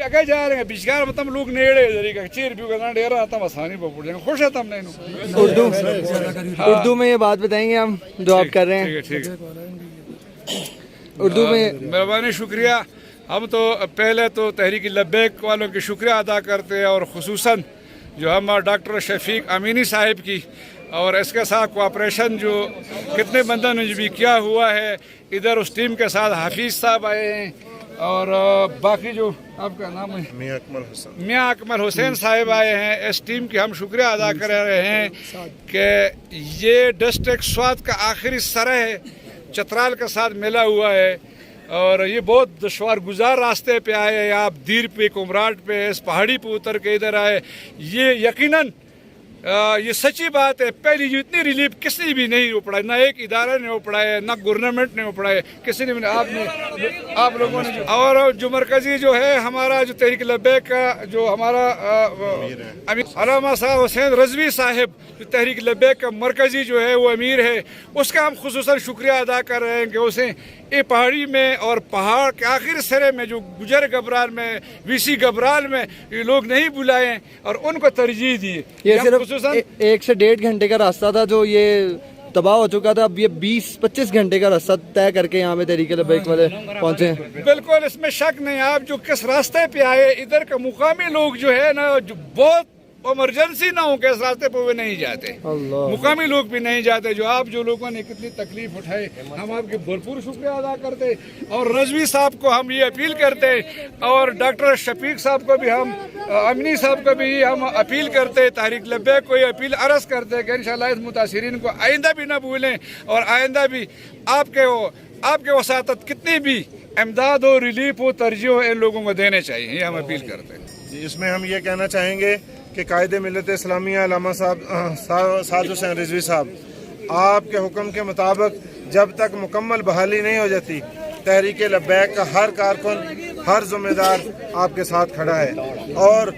اگے جا رہے ہیں بیچار مطلب لوگ نیڑے ذری کا چیر پیو کا ڈیرا تم آسانی پہ پڑ جائیں گے. خوش ہے تم نہیں اردو میں یہ بات بتائیں گے ہم جو آپ کر رہے ہیں ٹھیک ہے اردو میں. مہربانی شکریہ. ہم تو پہلے تو تحریک لبیک والوں کی شکریہ ادا کرتے ہیں اور خصوصاً جو ہم ڈاکٹر شفیق امینی صاحب کی اور اس کے ساتھ کوآپریشن جو کتنے بندوں نے بھی کیا ہوا ہے. ادھر اس ٹیم کے ساتھ حفیظ صاحب آئے ہیں اور باقی جو آپ کا نام ہے میاں اکمل حسین صاحب آئے ہیں. اس ٹیم کی ہم شکریہ ادا کر رہے ہیں کہ یہ ڈسٹرکٹ سوات کا آخری سرح ہے چترال کے ساتھ ملا ہوا ہے اور یہ بہت دشوار گزار راستے پہ آئے. آپ دیر پہ کمراٹ پہ اس پہاڑی پہ اتر کے ادھر آئے. یہ یقیناً یہ سچی بات ہے. پہلی جو اتنی ریلیف کسی بھی نہیں اپڑائی, نہ ایک ادارہ نے اپڑائے, نہ گورنمنٹ نے اپڑائے, کسی نے آپ لوگوں نے اور جو مرکزی جو ہے ہمارا جو تحریک لبیک کا جو ہمارا علامہ صاحب حسین رضوی صاحب جو تحریک لبیک کا مرکزی جو ہے وہ امیر ہے, اس کا ہم خصوصاً شکریہ ادا کر رہے ہیں کہ اسے یہ پہاڑی میں اور پہاڑ کے آخر سرے میں جو گجر گبرال میں وی سی گبرال میں یہ لوگ نہیں بلائے اور ان کو ترجیح دی. یہ صرف 1 سے 1.5 گھنٹے کا راستہ تھا جو یہ تباہ ہو چکا تھا. اب یہ 20-25 گھنٹے کا راستہ طے کر کے یہاں پہ تحریک لبیک والے پہنچے ہیں. بالکل اس میں شک نہیں. آپ جو کس راستے پہ آئے ادھر کا مقامی لوگ جو ہے نا جو بہت ایمرجنسی نہ ہو کہ اس راستے پہ وہ نہیں جاتے, مقامی لوگ بھی نہیں جاتے. جو لوگوں نے کتنی تکلیف اٹھائی ہم آپ کے بھرپور شکریہ ادا کرتے اور رضوی صاحب کو ہم یہ اپیل کرتے اور ڈاکٹر شفیق صاحب کو بھی ہم امینی صاحب کو بھی ہم اپیل کرتے, تحریک لبیک کو یہ اپیل عرض کرتے کہ انشاءاللہ اس متاثرین کو آئندہ بھی نہ بھولیں اور آئندہ بھی آپ کے وساطت کتنی بھی امداد ہو, ریلیف ہو, ترجیح ہو, ان لوگوں کو دینے چاہیے. یہ ہم اپیل کرتے ہیں. اس میں ہم یہ کہنا چاہیں گے کہ قائد ملت اسلامیہ علامہ سعد حسین رضوی صاحب آپ کے حکم کے مطابق جب تک مکمل بحالی نہیں ہو جاتی تحریک لبیک کا ہر کارکن ہر ذمہ دار آپ کے ساتھ کھڑا ہے اور